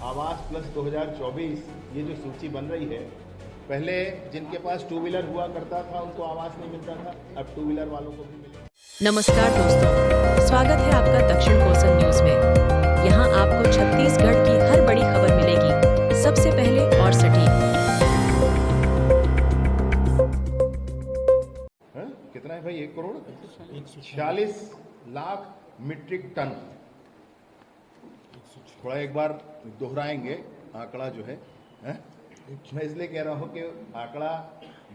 आवास प्लस 2024 ये जो सूची बन रही है, पहले जिनके पास टू व्हीलर हुआ करता था उनको आवास नहीं मिलता था, अब टू व्हीलर वालों को भी मिलेगा। नमस्कार दोस्तों, स्वागत है आपका दक्षिण कोसल न्यूज में। यहाँ आपको छत्तीसगढ़ की हर बड़ी खबर मिलेगी, सबसे पहले और सटीक। कितना है भाई? 1,46,00,000 मीट्रिक टन। थोड़ा एक बार दोहराएंगे आंकड़ा जो है, मैं इसलिए कह रहा हूं कि आंकड़ा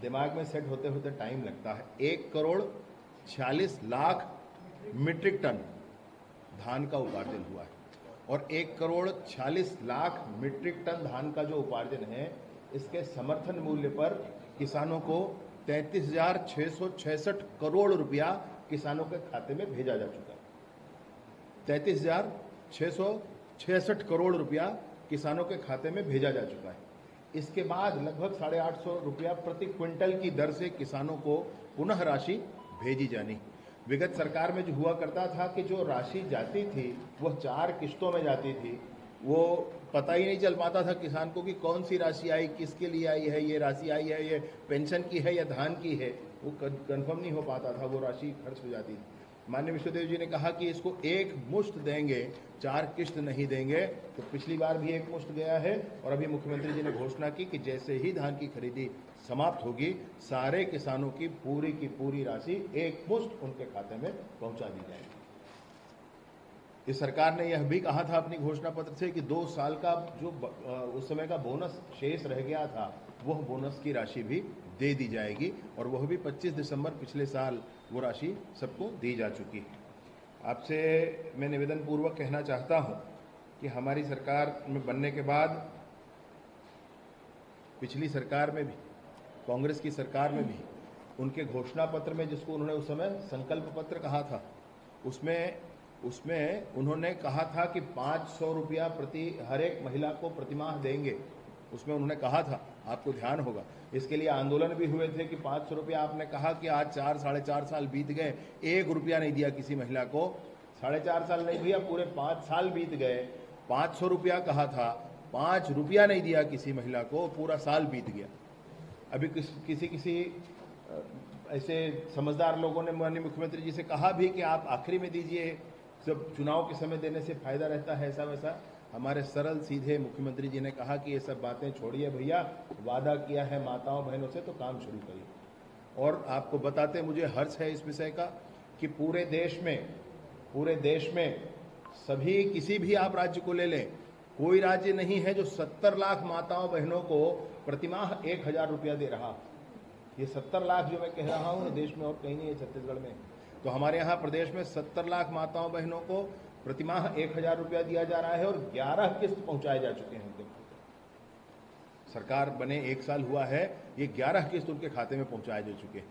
दिमाग में सेट होते होते टाइम लगता है। 1,46,00,000 मीट्रिक टन धान का उपार्जन हुआ है और 1,46,00,000 मीट्रिक टन धान का जो उपार्जन है, इसके समर्थन मूल्य पर किसानों को 33,666 करोड़ रुपया किसानों के खाते में भेजा जा चुका है। 33,666 करोड़ रुपया किसानों के खाते में भेजा जा चुका है। इसके बाद लगभग 850 रुपया प्रति क्विंटल की दर से किसानों को पुनः राशि भेजी जानी। विगत सरकार में जो हुआ करता था कि जो राशि जाती थी वह 4 किश्तों में जाती थी, वो पता ही नहीं चल पाता था किसान को कि कौन सी राशि आई, किसके लिए आई है, ये राशि आई है, ये पेंशन की है या धान की है, वो कंफर्म नहीं हो पाता था, वो राशि खर्च हो जाती थी। माननीय विश्वदेव जी ने कहा कि इसको एक मुश्त देंगे, 4 किश्त नहीं देंगे। तो पिछली बार भी एक मुश्त गया है और अभी मुख्यमंत्री जी ने घोषणा की कि जैसे ही धान की खरीदी समाप्त होगी, सारे किसानों की पूरी राशि एक मुश्त उनके खाते में पहुंचा दी जाएगी। इस सरकार ने यह भी कहा था अपनी घोषणा पत्र से कि 2 साल का जो उस समय का बोनस शेष रह गया था, वह बोनस की राशि भी दे दी जाएगी और वह भी 25 दिसंबर पिछले साल वो राशि सबको दी जा चुकी है। आपसे मैं निवेदन पूर्वक कहना चाहता हूं कि हमारी सरकार में बनने के बाद पिछली सरकार में भी, कांग्रेस की सरकार में भी, उनके घोषणा पत्र में जिसको उन्होंने उस समय संकल्प पत्र कहा था, उसमें उन्होंने कहा था कि 500 रुपया प्रति हर एक महिला को प्रतिमाह देंगे। उसमें उन्होंने कहा था, आपको ध्यान होगा, इसके लिए आंदोलन भी हुए थे कि 500 रुपया आपने कहा कि आज 4-4.5 साल बीत गए, 1 रुपया नहीं दिया किसी महिला को। 4.5 साल नहीं भैया, पूरे 5 साल बीत गए। 500 रुपया कहा था, 5 रुपया नहीं दिया किसी महिला को, पूरा साल बीत गया। अभी किसी ऐसे समझदार लोगों ने माननीय मुख्यमंत्री जी से कहा भी कि आप आखिरी में दीजिए, सब चुनाव के समय देने से फायदा रहता है, ऐसा वैसा। हमारे सरल सीधे मुख्यमंत्री जी ने कहा कि ये सब बातें छोड़िए भैया, वादा किया है माताओं बहनों से तो काम शुरू करिए। और आपको बताते मुझे हर्ष है इस विषय का कि पूरे देश में सभी, किसी भी आप राज्य को ले लें, कोई राज्य नहीं है जो 70 लाख माताओं बहनों को प्रतिमाह 1,000 रुपया दे रहा। ये 70 लाख जो मैं कह रहा हूँ देश में और कहीं नहीं है, छत्तीसगढ़ में। तो हमारे यहाँ प्रदेश में 70 लाख माताओं बहनों को प्रतिमाह 1,000 रुपया दिया जा रहा है और 11 किस्त पहुंचाए जा चुके हैं उनके खाते। सरकार बने 1 साल हुआ है, ये 11 किस्त उनके खाते में पहुंचाए जा चुके हैं।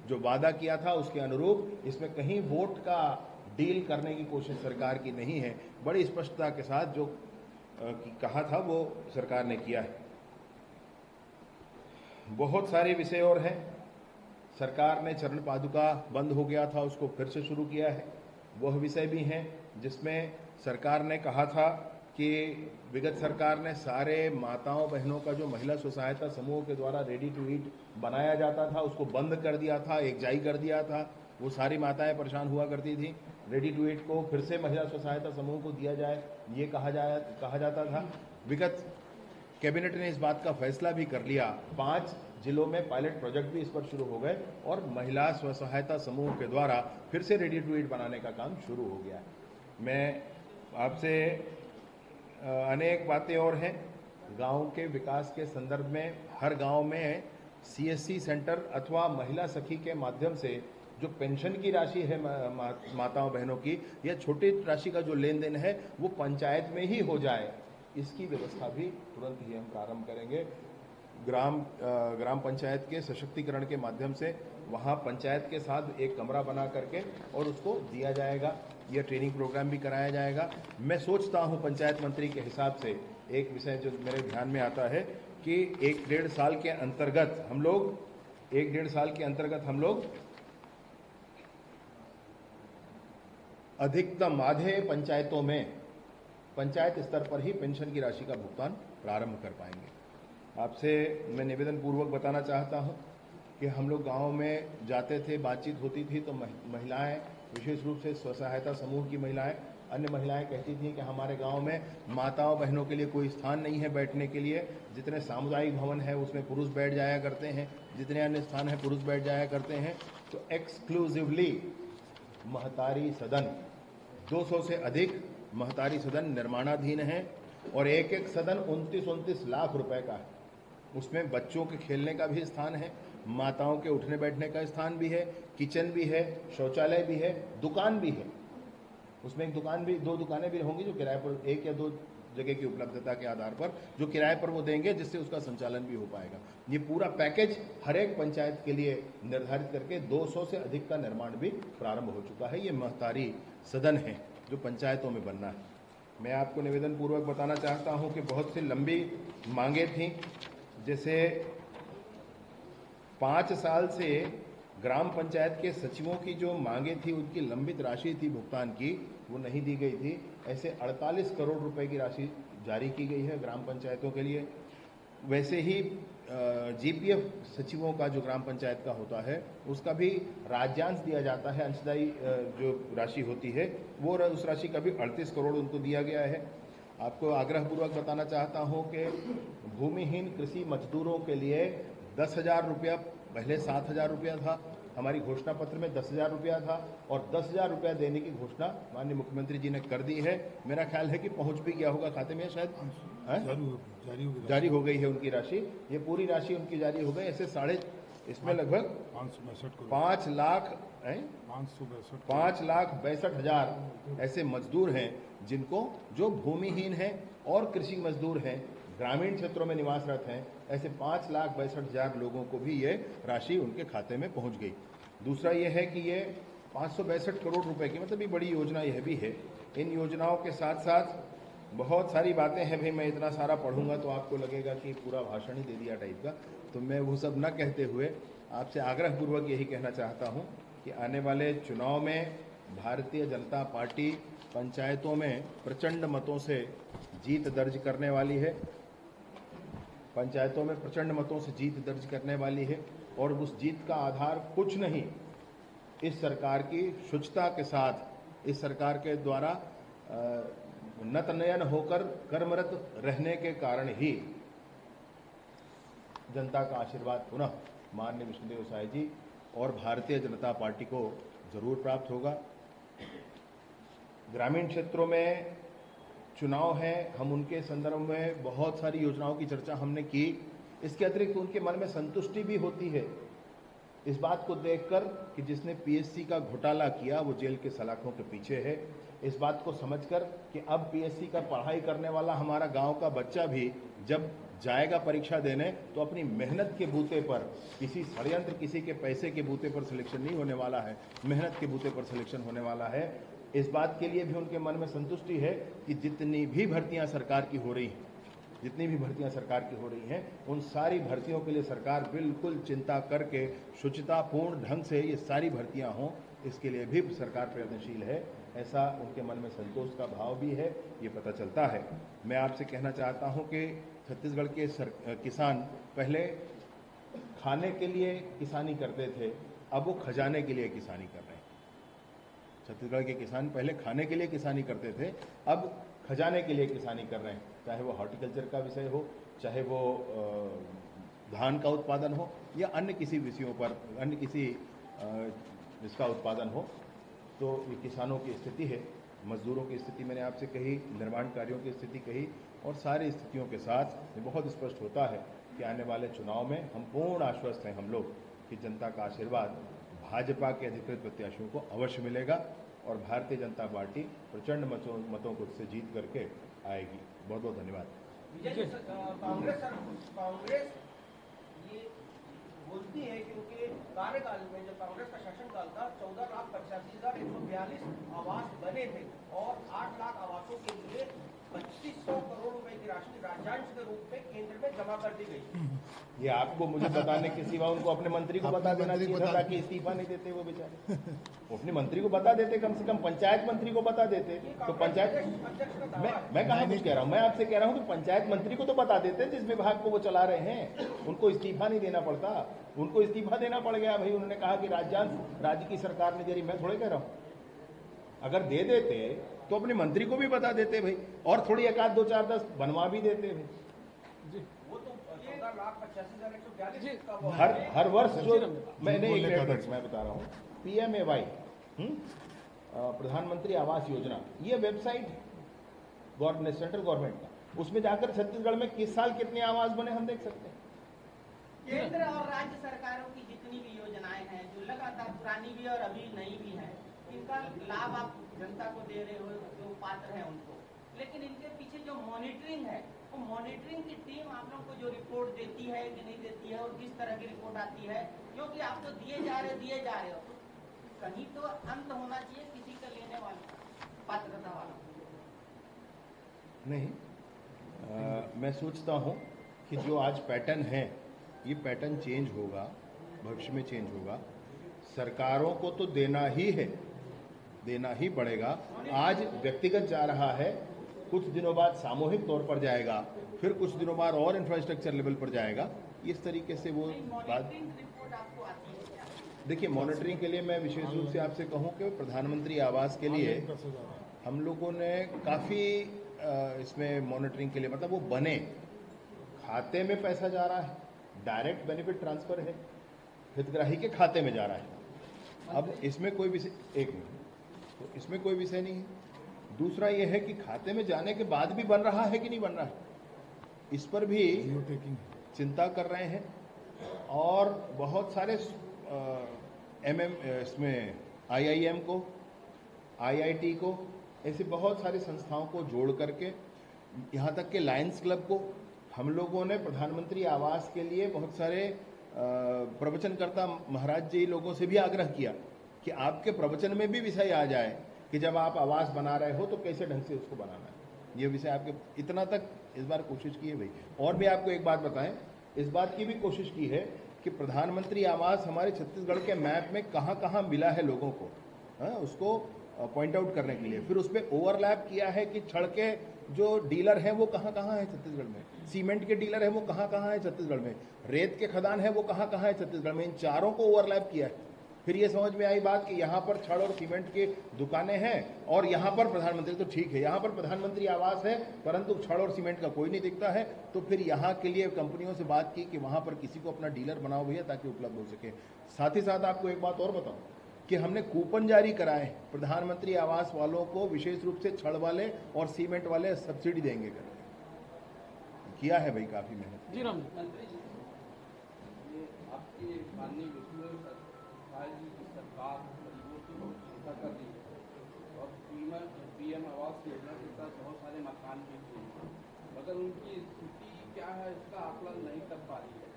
जो वादा किया था उसके अनुरूप इसमें कहीं वोट का डील करने की कोशिश सरकार की नहीं है। बड़ी स्पष्टता के साथ जो कहा था वो सरकार ने किया है। बहुत सारे विषय और हैं। सरकार ने चरण पादुका बंद हो गया था, उसको फिर से शुरू किया है। वह विषय भी हैं जिसमें सरकार ने कहा था कि विगत सरकार ने सारे माताओं बहनों का जो महिला स्व सहायता समूह के द्वारा रेडी टू ईट बनाया जाता था, उसको बंद कर दिया था, एकजाई कर दिया था। वो सारी माताएं परेशान हुआ करती थी। रेडी टू ईट को फिर से महिला स्व सहायता समूह को दिया जाए, ये कहा जाता था। विगत कैबिनेट ने इस बात का फैसला भी कर लिया। 5 जिलों में पायलट प्रोजेक्ट भी इस पर शुरू हो गए और महिला स्व सहायता समूह के द्वारा फिर से रेडी टू ईट बनाने का काम शुरू हो गया है। मैं आपसे अनेक बातें और हैं। गांव के विकास के संदर्भ में हर गांव में CSC सेंटर अथवा महिला सखी के माध्यम से जो पेंशन की राशि है माताओं बहनों की, या छोटी राशि का जो लेन देन है वो पंचायत में ही हो जाए, इसकी व्यवस्था भी तुरंत ही हम प्रारंभ करेंगे। ग्राम पंचायत के सशक्तिकरण के माध्यम से वहाँ पंचायत के साथ एक कमरा बना करके और उसको दिया जाएगा। यह ट्रेनिंग प्रोग्राम भी कराया जाएगा। मैं सोचता हूँ पंचायत मंत्री के हिसाब से एक विषय जो मेरे ध्यान में आता है कि 1-1.5 साल के अंतर्गत हम लोग अधिकतम आधे पंचायतों में पंचायत स्तर पर ही पेंशन की राशि का भुगतान प्रारंभ कर पाएंगे। आपसे मैं निवेदन पूर्वक बताना चाहता हूं कि हम लोग गाँव में जाते थे, बातचीत होती थी तो महिलाएं, विशेष रूप से स्व सहायता समूह की महिलाएं, अन्य महिलाएं कहती थी कि हमारे गांव में माताओं बहनों के लिए कोई स्थान नहीं है बैठने के लिए। जितने सामुदायिक भवन है उसमें पुरुष बैठ जाया करते हैं, जितने अन्य स्थान है पुरुष बैठ जाया करते हैं। तो एक्सक्लूसिवली महतारी सदन, 200 से अधिक महतारी सदन निर्माणाधीन है और एक एक सदन 29-29 लाख रुपए का है। उसमें बच्चों के खेलने का भी स्थान है, माताओं के उठने बैठने का स्थान भी है, किचन भी है, शौचालय भी है, दुकान भी है। उसमें एक दुकान भी, 2 दुकानें भी होंगी जो किराए पर, 1 या 2 जगह की उपलब्धता के आधार पर जो किराए पर वो देंगे, जिससे उसका संचालन भी हो पाएगा। ये पूरा पैकेज हर एक पंचायत के लिए निर्धारित करके 200 से अधिक का निर्माण भी प्रारंभ हो चुका है। ये महतारी सदन है जो पंचायतों में बनना है। मैं आपको निवेदन पूर्वक बताना चाहता हूं कि बहुत सी लंबी मांगे थी, जैसे 5 साल से ग्राम पंचायत के सचिवों की जो मांगे थी, उनकी लंबित राशि थी भुगतान की, वो नहीं दी गई थी। ऐसे 48 करोड़ रुपए की राशि जारी की गई है ग्राम पंचायतों के लिए। वैसे ही जीपीएफ सचिवों का जो ग्राम पंचायत का होता है उसका भी राज्यांश दिया जाता है, अंशदायी जो राशि होती है वो, उस राशि का भी 38 करोड़ उनको दिया गया है। आपको आग्रहपूर्वक बताना चाहता हूं कि भूमिहीन कृषि मजदूरों के लिए 10,000 रुपया, पहले 7,000 रुपया था, हमारी घोषणा पत्र में 10,000 रुपया था और 10,000 रुपया देने की घोषणा माननीय मुख्यमंत्री जी ने कर दी है। मेरा ख्याल है कि पहुंच भी गया होगा खाते में, शायद जारी हो गई है उनकी राशि। ये पूरी राशि उनकी जारी हो गई। ऐसे इसमें लगभग 5,62,000 ऐसे मजदूर हैं जिनको, जो भूमिहीन हैं और कृषि मजदूर हैं, ग्रामीण क्षेत्रों में निवासरत हैं। ऐसे 5,62,000 लोगों को भी ये राशि उनके खाते में पहुंच गई। दूसरा ये है कि ये 562 करोड़ रुपए की, मतलब ये बड़ी योजना यह भी है। इन योजनाओं के साथ साथ बहुत सारी बातें हैं। भाई मैं इतना सारा पढ़ूंगा तो आपको लगेगा कि पूरा भाषण ही दे दिया टाइप का, तो मैं वो सब न कहते हुए आपसे आग्रहपूर्वक यही कहना चाहता हूं कि आने वाले चुनाव में भारतीय जनता पार्टी पंचायतों में प्रचंड मतों से जीत दर्ज करने वाली है। पंचायतों में प्रचंड मतों से जीत दर्ज करने वाली है और उस जीत का आधार कुछ नहीं, इस सरकार की शुचिता के साथ, इस सरकार के द्वारा नतनयन होकर कर्मरत रहने के कारण ही जनता का आशीर्वाद पुनः माननीय विष्णुदेव साय जी और भारतीय जनता पार्टी को जरूर प्राप्त होगा। ग्रामीण क्षेत्रों में चुनाव है, हम उनके संदर्भ में बहुत सारी योजनाओं की चर्चा हमने की। इसके अतिरिक्त उनके मन में संतुष्टि भी होती है इस बात को देखकर कि जिसने पीएससी का घोटाला किया वो जेल के सलाखों के पीछे है। इस बात को समझकर कि अब पीएससी का पढ़ाई करने वाला हमारा गांव का बच्चा भी जब जाएगा परीक्षा देने तो अपनी मेहनत के बूते पर, किसी षड्यंत्र, किसी के पैसे के बूते पर सिलेक्शन नहीं होने वाला है, मेहनत के बूते पर सिलेक्शन होने वाला है। इस बात के लिए भी उनके मन में संतुष्टि है कि जितनी भी भर्तियां सरकार की हो रही हैं, उन सारी भर्तियों के लिए सरकार बिल्कुल चिंता करके शुचितापूर्ण ढंग से ये सारी भर्तियां हों, इसके लिए भी सरकार प्रयत्नशील है। ऐसा उनके मन में संतोष का भाव भी है, ये पता चलता है। मैं आपसे कहना चाहता हूं कि छत्तीसगढ़ के किसान पहले खाने के लिए किसानी करते थे, अब वो खजाने के लिए किसानी कर रहे हैं। छत्तीसगढ़ के किसान पहले खाने के लिए किसानी करते थे, अब खजाने के लिए किसानी कर रहे हैं। चाहे वो हॉर्टिकल्चर का विषय हो, चाहे वो धान का उत्पादन हो या अन्य किसी विषयों पर, अन्य किसी इसका उत्पादन हो। तो ये किसानों की स्थिति है, मजदूरों की स्थिति मैंने आपसे कही, निर्माण कार्यों की स्थिति कही, और सारी स्थितियों के साथ ये बहुत स्पष्ट होता है कि आने वाले चुनाव में हम पूर्ण आश्वस्त हैं हम लोग कि जनता का आशीर्वाद भाजपा के अधिकृत प्रत्याशियों को अवश्य मिलेगा और भारतीय जनता पार्टी प्रचंड मतों को उससे जीत करके आएगी। बहुत बहुत धन्यवाद। कांग्रेस ये बोलती है कि उनके कार्यकाल में, जब कांग्रेस का शासनकाल था, 14,85,142 आवास बने थे और 8 लाख आवासों के लिए 2,500 करोड़ रुपए की राशि राशि राज्यांश के रूप में केंद्र में जमा कर दी गई। ये आपको मुझे बताने के सिवा उनको अपने मंत्री को बता देना चाहिए था, ताकि इस्तीफा नहीं देते वो बेचारे। वो अपने मंत्री को बता देते, कम से कम पंचायत मंत्री को बता देते तो पंचायत। अध्यक्ष का दावा है। मैं कहाँ कुछ कह रहा हूँ, मैं आपसे कह रहा हूँ कि पंचायत मंत्री को तो बता देते जिस विभाग को वो चला रहे हैं, उनको इस्तीफा नहीं देना पड़ता। उनको इस्तीफा देना पड़ गया भाई, उन्होंने कहा कि राज्यांश राज्य की सरकार ने जारी। मैं थोड़े कह रहा हूँ, अगर दे देते तो अपने मंत्री को भी बता देते भाई, और थोड़ी एक आध 2 4 10 बनवा भी देते भाई। वो तो 14,85,142 का वो हर वर्ष जो मैंने एक मिनट मैं बता रहा हूँ, PMAY प्रधानमंत्री आवास योजना, ये वेबसाइट है गवर्नमेंट, सेंट्रल गवर्नमेंट का, उसमें जाकर छत्तीसगढ़ में किस साल कितने आवास बने हम देख सकते हैं। केंद्र और राज्य सरकारों की जितनी भी योजनाएं हैं, जो लगातार पुरानी भी और अभी नई भी हैं, इनका लाभ आप जनता को दे रहे हो, जो पात्र है उनको, लेकिन इनके पीछे जो मॉनिटरिंग है, वो मॉनिटरिंग की टीम आप लोग को जो रिपोर्ट देती है कि नहीं देती है, और किस तरह की रिपोर्ट आती है, क्योंकि आप तो दिए जा रहे हो, कहीं तो अंत होना चाहिए किसी का लेने वाला, पात्रता वाला। नहीं, मैं सोचता हूँ कि जो आज पैटर्न है, ये पैटर्न चेंज होगा, भविष्य में चेंज होगा। सरकारों को तो देना ही है, देना ही पड़ेगा। आज व्यक्तिगत जा रहा है, कुछ दिनों बाद सामूहिक तौर पर जाएगा, फिर कुछ दिनों बाद और इंफ्रास्ट्रक्चर लेवल पर जाएगा। इस तरीके से वो बात। देखिए, मॉनिटरिंग के लिए मैं विशेष रूप से आपसे कहूँ कि प्रधानमंत्री आवास के लिए हम लोगों ने काफ़ी इसमें मॉनिटरिंग के लिए, मतलब वो बने, खाते में पैसा जा रहा है, डायरेक्ट बेनिफिट ट्रांसफर है, हितग्राही के खाते में जा रहा है। अब इसमें कोई विषय, एक मिनट, तो इसमें कोई विषय नहीं है। दूसरा ये है कि खाते में जाने के बाद भी बन रहा है कि नहीं बन रहा है, इस पर भी चिंता कर रहे हैं। और बहुत सारे इसमें IIM को, IIT को, ऐसे बहुत सारी संस्थाओं को जोड़ करके, यहाँ तक के लायंस क्लब को, हम लोगों ने प्रधानमंत्री आवास के लिए बहुत सारे प्रवचनकर्ता महाराज जी लोगों से भी आग्रह किया कि आपके प्रवचन में भी विषय आ जाए कि जब आप आवास बना रहे हो तो कैसे ढंग से उसको बनाना है। ये विषय आपके इतना तक इस बार कोशिश की है भाई। और भी आपको एक बात बताएं, इस बात की भी कोशिश की है कि प्रधानमंत्री आवास हमारे छत्तीसगढ़ के मैप में कहाँ कहाँ मिला है लोगों को, उसको पॉइंट आउट करने के लिए। फिर उस पर ओवरलैप किया है कि छड़ के जो डीलर हैं वो कहाँ कहाँ है छत्तीसगढ़ में, सीमेंट के डीलर है वो कहाँ कहाँ है छत्तीसगढ़ में, रेत के खदान है वो कहाँ कहाँ है छत्तीसगढ़ में। इन चारों को ओवरलैप किया है। फिर ये समझ में आई बात कि यहाँ पर छड़ और सीमेंट की दुकानें हैं और यहाँ पर प्रधानमंत्री, तो ठीक है, यहाँ पर प्रधानमंत्री आवास है परंतु छड़ और सीमेंट का कोई नहीं दिखता है। तो फिर यहाँ के लिए कंपनियों से बात की कि वहाँ पर किसी को अपना डीलर बनाओ भैया, ताकि उपलब्ध हो सके। साथ ही साथ आपको एक बात और बताऊँ कि हमने कूपन जारी कराए हैं प्रधानमंत्री आवास वालों को, विशेष रूप से छड़ वाले और सीमेंट वाले सब्सिडी देंगे करके किया है भाई, काफी मेहनत। जी राम मंत्री जी, ये आपके माननीय विष्णु जी की सरकार गरीबों की बहुत चिंता कर रही है और PM आवास योजना के साथ बहुत सारे मकान भी दिए हैं, मगर उनकी स्थिति क्या है इसका आकलन नहीं कर पा रही है।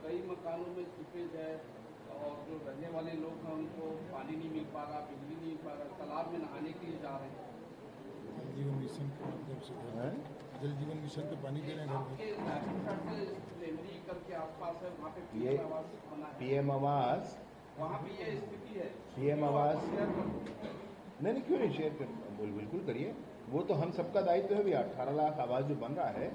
कई मकानों में सीपेज है और जो रहने वाले लोग हैं उनको पानी नहीं मिल पा रहा, बिजली नहीं मिल पा रहा, तालाब में नहाने के लिए जा रहे हैं। जल जीवन मिशन के माध्यम से, जल जीवन मिशन पे पानी दे रहे हैं। आपके लेमरी करके आसपास है, वहाँ पे ये PM आवास बना है, PM आवास, वहाँ भी ये स्थिति है। PM आवास नहीं क्यों नहीं शेयर कर, बिल्कुल करिए। वो तो हम सबका दायित्व है भैया। 18 लाख आवास जो बन रहा है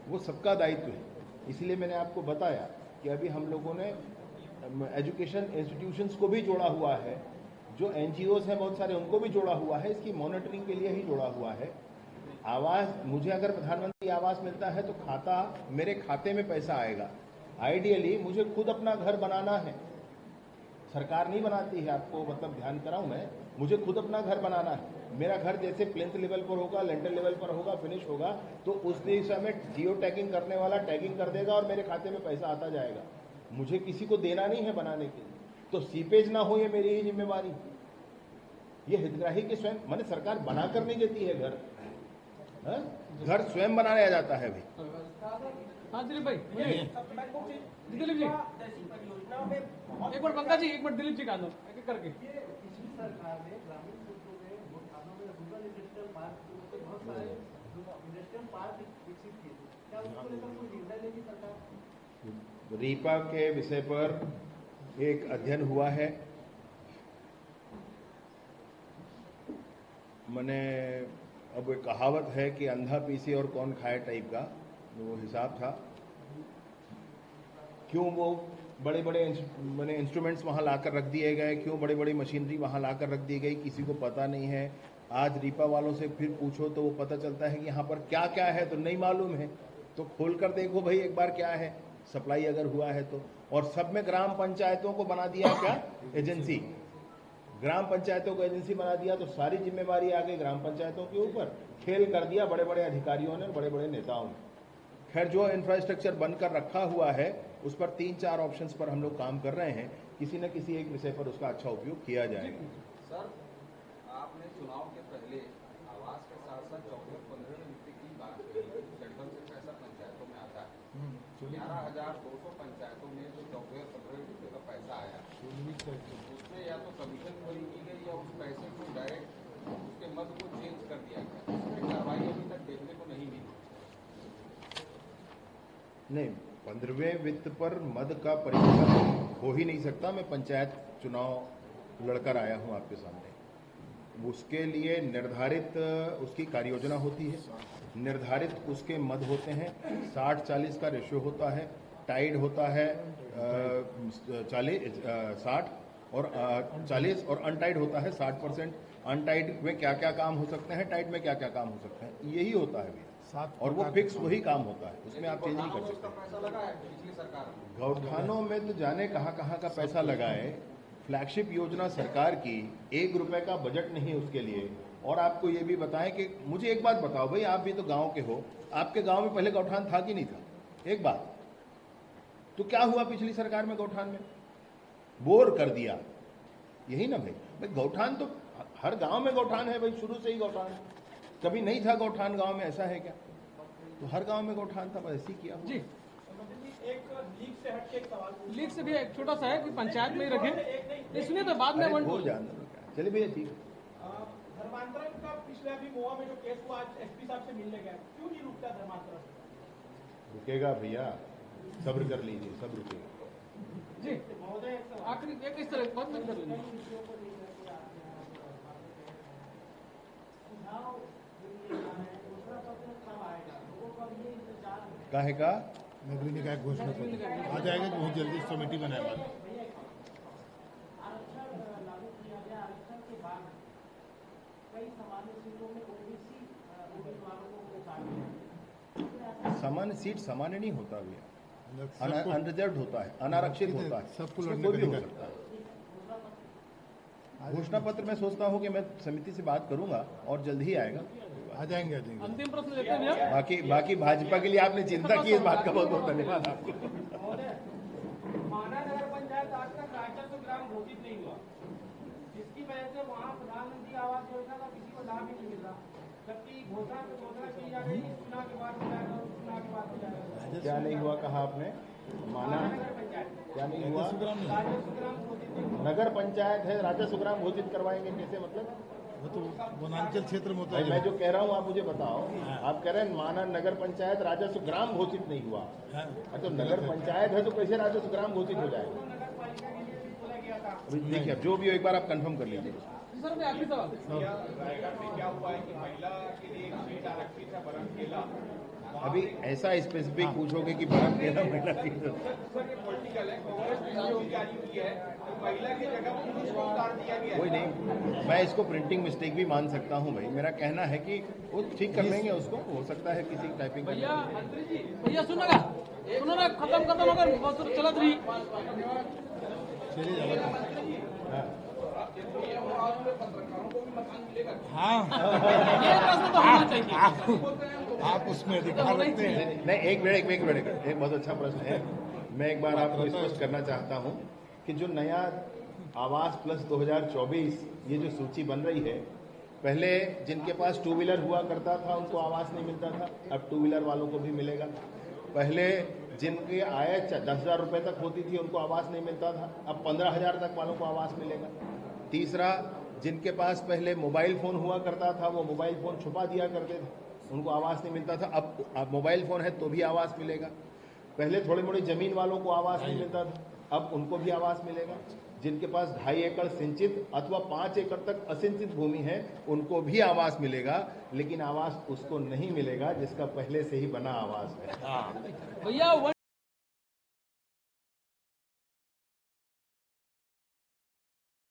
वो सबका दायित्व है। इसलिए मैंने आपको बताया कि अभी हम लोगों ने एजुकेशन इंस्टीट्यूशंस को भी जोड़ा हुआ है, जो NGOs हैं बहुत सारे उनको भी जोड़ा हुआ है, इसकी मॉनिटरिंग के लिए ही जोड़ा हुआ है। आवास, मुझे अगर प्रधानमंत्री आवास मिलता है तो खाता, मेरे खाते में पैसा आएगा। आइडियली मुझे खुद अपना घर बनाना है, सरकार नहीं बनाती है, आपको मतलब ध्यान कराऊं मैं, मुझे खुद अपना घर बनाना है। मेरा घर जैसे प्लिंथ लेवल पर होगा, लेंटर लेवल पर होगा, फिनिश होगा, तो उस दिशा में जियो टैगिंग करने वाला टैगिंग कर देगा और मेरे खाते में पैसा आता जाएगा। मुझे किसी को देना नहीं है बनाने के लिए। तो सीपेज ना हो ये मेरी ही जिम्मेवारी। ये हितग्राही के स्वयं, माने सरकार बना कर नहीं देती है घर, घर स्वयं बनाया जाता है भाई। हाँ दिलीप भाई, दिलीप जी परियोजना में एक मिनट, पंकज जी एक मिनट, दिलीप जी का दो एक एक करके। पिछली सरकार ने ग्रामीण क्षेत्रों में वो थानों में रूरल इंडस्ट्रियल पार्क बहुत सारे इंडस्ट्रियल पार्क विकसित किए थे। उसको लेकर कोई निर्णय लेगी सरकार? रीपा के विषय पर एक अध्ययन हुआ है। मैंने अब एक कहावत है कि अंधा पीसे और कौन खाए टाइप का वो हिसाब था। क्यों वो बड़े बड़े मैंने इंस्ट्रूमेंट्स वहाँ लाकर रख दिए गए, क्यों बड़ी बड़ी मशीनरी वहाँ लाकर रख दी गई, किसी को पता नहीं है। आज रीपा वालों से फिर पूछो तो वो पता चलता है कि यहाँ पर क्या क्या है तो नहीं मालूम है। तो खोल कर देखो भाई एक बार क्या है, सप्लाई अगर हुआ है तो। और सब में ग्राम पंचायतों को बना दिया क्या एजेंसी, ग्राम पंचायतों को एजेंसी बना दिया तो सारी जिम्मेवारी आ गई ग्राम पंचायतों के ऊपर। खेल कर दिया बड़े बड़े अधिकारियों ने, बड़े बड़े नेताओं ने। खैर जो इंफ्रास्ट्रक्चर बनकर रखा हुआ है उस पर 3-4 ऑप्शंस पर हम लोग काम कर रहे हैं, किसी न किसी एक विषय पर उसका अच्छा उपयोग किया जाएगा। सर, आपने चुनाव के पहले आवास के साथ साथ 14-15 वित्त की बात कही, जड़बन से पैसा पंचायतों में आता है। 11,200 पंचायतों में जो 14-15 वित्त का पैसा आया उसमें या तो कमीशन भरी की गई या उस पैसे को डायरेक्ट उसके मद को चेंज कर दिया गया। उसकी कार्रवाई अभी तक देखने को नहीं मिली। नहीं, 15वें वित्त पर मद का परिवर्तन हो ही नहीं सकता। मैं पंचायत चुनाव लड़कर आया हूं आपके सामने। उसके लिए निर्धारित उसकी कार्य योजना होती है, निर्धारित उसके मद होते हैं। 60-40 का रेशियो होता है, टाइड होता है 60 और 40 और अनटाइड होता है 60%। अनटाइड में क्या क्या काम हो सकते हैं, टाइड में क्या क्या काम हो सकते हैं, यही होता है भैया। और वो फिक्स वही काम होता है, उसमें आप चेंज नहीं कर सकते। पैसा लगा है पिछली सरकार में। गौठानों में तो जाने कहाँ का पैसा लगाए। फ्लैगशिप योजना सरकार की, 1 रुपए का बजट नहीं उसके लिए। और आपको ये भी बताएं कि मुझे एक बात बताओ भाई, आप भी तो गांव के हो, आपके गांव में पहले गौठान था कि नहीं था? एक बात तो क्या हुआ पिछली सरकार में? गौठान में बोर कर दिया, यही ना भाई। गौठान तो हर गांव में गौठान है भाई, शुरू से ही गौठान है। कभी नहीं था गौठान गांव में, ऐसा है क्या? तो हर गांव में गौठान था, बस ऐसे ही किया जी। एक लीग से हटके एक सवाल पूछूं। लीग से भी एक छोटा सा है कि पंचायत में ही रखें, इसलिए तो बाद में हो जाना। चलिए भैया ठीक है। धर्मांतरण का पिछले अभी गोवा में जो केस हुआ, आज एसपी साहब से मिलने गया, क्यों नहीं रुकता धर्मांतरण? रुकेगा भैया, सब्र कर लीजिए, सब रुकेगा। जी महोदय एक सवाल। आखिरी एक इस तरह बात नहीं कर लेंगे। विषयों को लेकर के आपने सुझाव जो ये है, दूसरा पत्र कब आएगा? लोगों का भी ये इंतजार है। काहे का? नगरीय निकाय घोषणा पत्र आ जाएगा कि बहुत जल्दी कमेटी बनाएगा। आरक्षण लागू किया गया, आरक्षण के बाद कई सामान्य सीटों में ओबीसी उम्मीदवारों को उतार दिया। सामान्य सीट सामान्य नहीं होता भैया, सबको अनरिजर्व होता है, अनारक्षित होता है, सबको उसमें लड़ने कोई भी का हो सकता है। घोषणा पत्र मैं सोचता हूं कि मैं समिति से बात करूंगा और जल्द ही आएगा। आ जाएंगे अंतिम प्रश्न लेते हैं भैया। बाकी भाजपा के लिए आपने चिंता की, इस बात का बहुत बहुत धन्यवाद आपको। महोदय, माना नगर पंचायत आज तक राजस्व ग्राम घोषित नहीं हुआ, जिसकी वजह से वहाँ प्रधानमंत्री आवास योजना का किसी को लाभ ही नहीं मिल रहा, जबकि घोषणा की जा रही है चुनाव के बाद हो जाएगा, चुनाव के बाद हो जाएगा। क्या नहीं हुआ कहा आपने? माना नगर पंचायत क्या नहीं हुआ? राजस्व ग्राम घोषित नहीं हुआ। नगर पंचायत है, राजस्व ग्राम घोषित करवाएंगे कैसे? मतलब वो तो वनांचल क्षेत्र में होता भाई मैं है। जो कह रहा हूँ आप मुझे बताओ। आप कह रहे हैं माना नगर पंचायत राजस्व ग्राम घोषित नहीं हुआ, तो नगर पंचायत है तो कैसे राजस्व ग्राम घोषित हो जाएगा? नगर पालिका के लिए भी बोला गया था। अभी देखिए, अब जो भी हो एक बार आप कंफर्म कर लीजिए। सर मैं आखिरी सवाल। अभी ऐसा स्पेसिफिक पूछोगे कि बड़ा मेरा महिला सीट कोई नहीं, मैं इसको प्रिंटिंग मिस्टेक भी मान सकता हूं भाई। मेरा कहना है कि वो ठीक कर लेंगे उसको, हो सकता है किसी टाइपिंग भैया भैया सुनो ना खत्म अगर बहुत चलत रही। चलिए हाँ ये प्रश्न तो होना चाहिए। आप उसमें अधिकार रखते हैं। नहीं, एक मिनट, एक बहुत अच्छा प्रश्न है। मैं एक बार आपको स्पष्ट करना चाहता हूं कि जो नया आवास प्लस 2024 ये जो सूची बन रही है, पहले जिनके पास 2 व्हीलर हुआ करता था उनको आवास नहीं मिलता था, अब 2 व्हीलर वालों को भी मिलेगा। पहले जिनकी आय 10,000 रुपए तक होती थी उनको आवास नहीं मिलता था, अब 15,000 तक वालों को आवास मिलेगा। तीसरा, जिनके पास पहले मोबाइल फोन हुआ करता था वो मोबाइल फोन छुपा दिया करते थे, उनको आवास नहीं मिलता था। अब मोबाइल फोन है तो भी आवास मिलेगा। पहले थोड़ी मोड़ी जमीन वालों को आवास नहीं मिलता था, अब उनको भी आवास मिलेगा। जिनके पास 2.5 एकड़ सिंचित अथवा 5 एकड़ तक असिंचित भूमि है उनको भी आवास मिलेगा, लेकिन आवास उसको नहीं मिलेगा जिसका पहले से ही बना आवास है। भैया